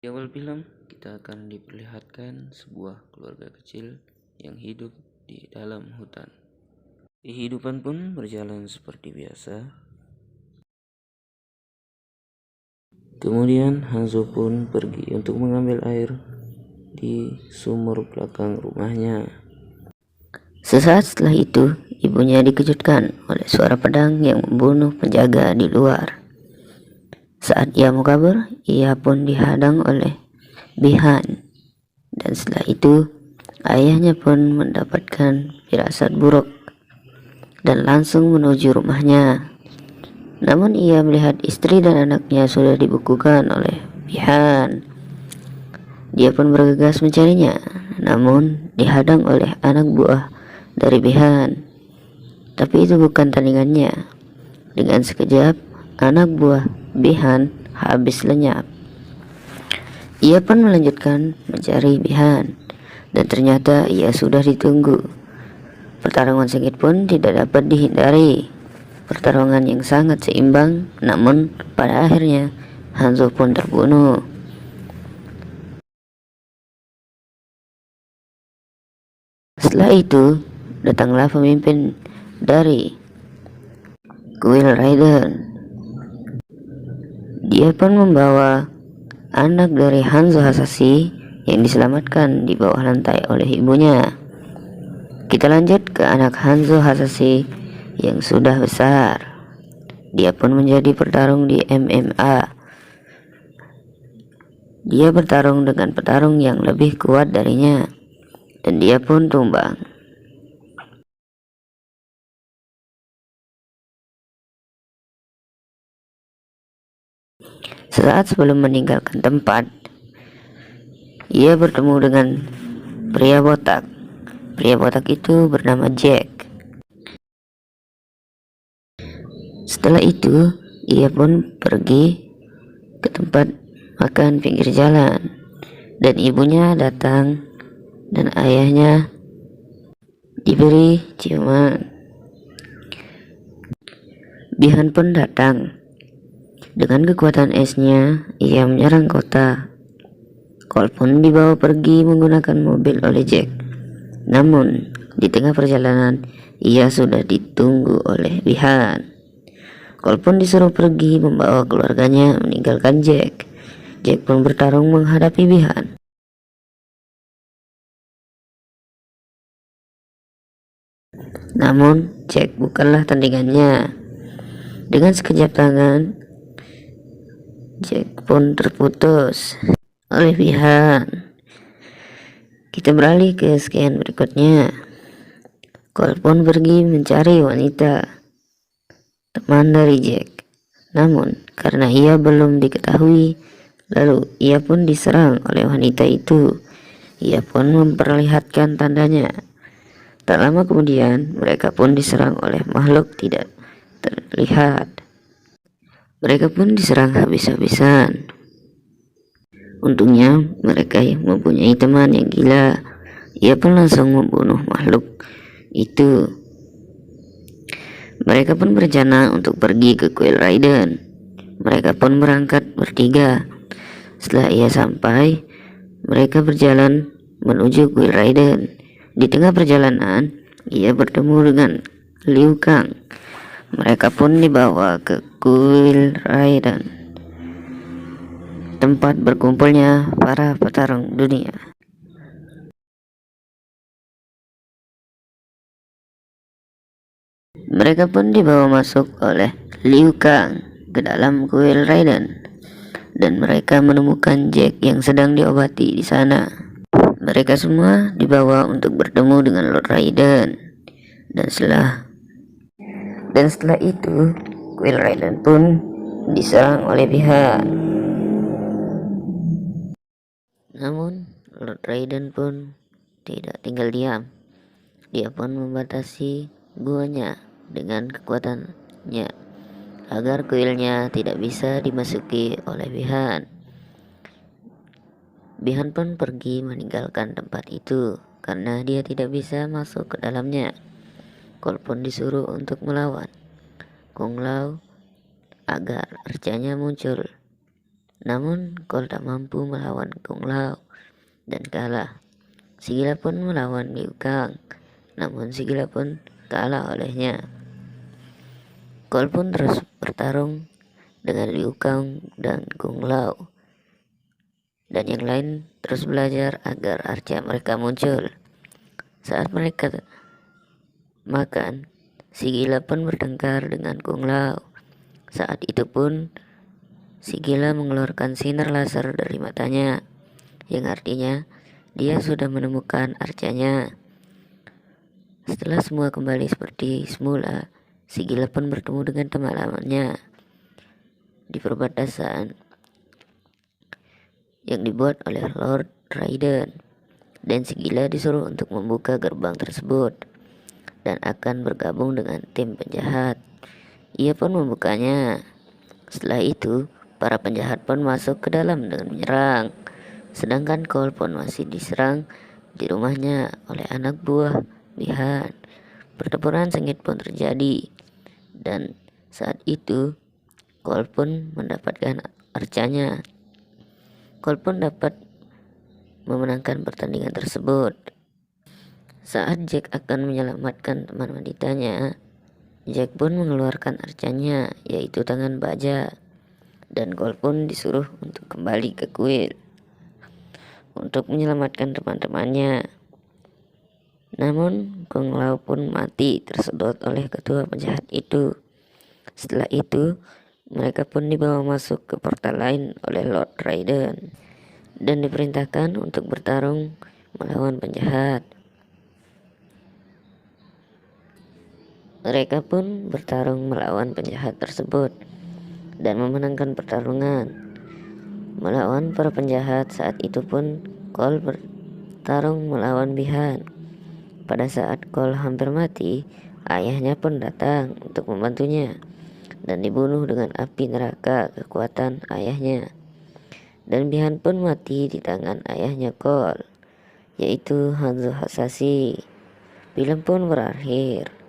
Di awal film, kita akan diperlihatkan sebuah keluarga kecil yang hidup di dalam hutan. Kehidupan pun berjalan seperti biasa. Kemudian Hanzo pun pergi untuk mengambil air di sumur belakang rumahnya. Sesaat setelah itu, ibunya dikejutkan oleh suara pedang yang membunuh penjaga di luar. Saat ia mau kabur, ia pun dihadang oleh Bihan. Dan setelah itu, ayahnya pun mendapatkan firasat buruk dan langsung menuju rumahnya. Namun ia melihat istri dan anaknya sudah dibekukan oleh Bihan. Dia pun bergegas mencarinya, namun dihadang oleh anak buah dari Bihan. Tapi itu bukan tandingannya. Dengan sekejap, anak buah Bihan habis lenyap. Ia pun melanjutkan mencari Bihan, dan ternyata ia sudah ditunggu. Pertarungan sengit pun tidak dapat dihindari. Pertarungan yang sangat seimbang, namun pada akhirnya Hanzo pun terbunuh. Setelah itu, datanglah pemimpin dari Quill Rider. Dia pun membawa anak dari Hanzo Hasashi yang diselamatkan di bawah lantai oleh ibunya. Kita lanjut ke anak Hanzo Hasashi yang sudah besar. Dia pun menjadi petarung di MMA. Dia bertarung dengan petarung yang lebih kuat darinya, dan dia pun tumbang. Sesaat sebelum meninggalkan tempat, ia bertemu dengan pria botak. Pria botak itu bernama Jack. Setelah itu, ia pun pergi ke tempat makan pinggir jalan, dan ibunya datang dan ayahnya diberi ciuman. Bihan pun datang. Dengan kekuatan esnya, ia menyerang kota. Cole pun dibawa pergi menggunakan mobil oleh Jack. Namun, di tengah perjalanan, ia sudah ditunggu oleh Bihan. Cole pun disuruh pergi membawa keluarganya meninggalkan Jack. Jack pun bertarung menghadapi Bihan. Namun, Jack bukanlah tandingannya. Dengan sekejap tangan, Jack pun terputus oleh Bihan. Kita beralih ke scan berikutnya. Cole pun pergi mencari wanita, teman dari Jack. Namun, karena ia belum diketahui, lalu ia pun diserang oleh wanita itu. Ia pun memperlihatkan tandanya. Tak lama kemudian, mereka pun diserang oleh makhluk tidak terlihat. Mereka pun diserang habis-habisan. Untungnya, mereka yang mempunyai teman yang gila. Ia pun langsung membunuh makhluk itu. Mereka pun berencana untuk pergi ke Quill Rider. Mereka pun berangkat bertiga. Setelah ia sampai, mereka berjalan menuju Quill Rider. Di tengah perjalanan, ia bertemu dengan Liu Kang. Mereka pun dibawa ke Quill Rider, tempat berkumpulnya para petarung dunia. Mereka pun dibawa masuk oleh Liu Kang ke dalam Quill Rider, dan mereka menemukan Jack yang sedang diobati di sana. Mereka semua dibawa untuk bertemu dengan Lord Raiden, dan setelah itu Quill Rider pun diserang oleh pihak. Namun Lord Raiden pun tidak tinggal diam. Dia pun membatasi guanya dengan kekuatannya agar kuilnya tidak bisa dimasuki oleh Bihan. Bihan pun pergi meninggalkan tempat itu karena dia tidak bisa masuk ke dalamnya. Cole pun disuruh untuk melawan Kung Lao agar arcanya muncul. Namun Kol tak mampu melawan Kung Lao dan kalah. Si Gila pun melawan Liu Kang, namun si Gila pun kalah olehnya. Kol pun terus bertarung dengan Liu Kang dan Kung Lao, dan yang lain terus belajar agar arca mereka muncul. Saat mereka makan, si Gila pun bertengkar dengan Kung Lao. Saat itu pun si Gila mengeluarkan sinar laser dari matanya, yang artinya dia sudah menemukan arcanya. Setelah semua kembali seperti semula, si Gila pun bertemu dengan teman-temannya di perbatasan yang dibuat oleh Lord Raiden, dan si Gila disuruh untuk membuka gerbang tersebut dan akan bergabung dengan tim penjahat. Ia pun membukanya. Setelah itu, para penjahat pun masuk ke dalam dengan menyerang, sedangkan Cole pun masih diserang di rumahnya oleh anak buah Bihan. Pertempuran sengit pun terjadi, dan saat itu Cole pun mendapatkan arcanya. Cole pun dapat memenangkan pertandingan tersebut. Saat Jack akan menyelamatkan teman wanitanya, Jack pun mengeluarkan arcanya, yaitu tangan baja, dan Cole pun disuruh untuk kembali ke kuil untuk menyelamatkan teman-temannya. Namun Kung Lao pun mati tersedot oleh ketua penjahat itu. Setelah itu, mereka pun dibawa masuk ke portal lain oleh Lord Raiden dan diperintahkan untuk bertarung melawan penjahat. Mereka pun bertarung melawan penjahat tersebut dan memenangkan pertarungan melawan para penjahat. Saat itu pun Cole bertarung melawan Bihan. Pada saat Cole hampir mati, ayahnya pun datang untuk membantunya dan dibunuh dengan api neraka kekuatan ayahnya. Dan Bihan pun mati di tangan ayahnya Cole, yaitu Hanzo Hasashi. Film pun berakhir.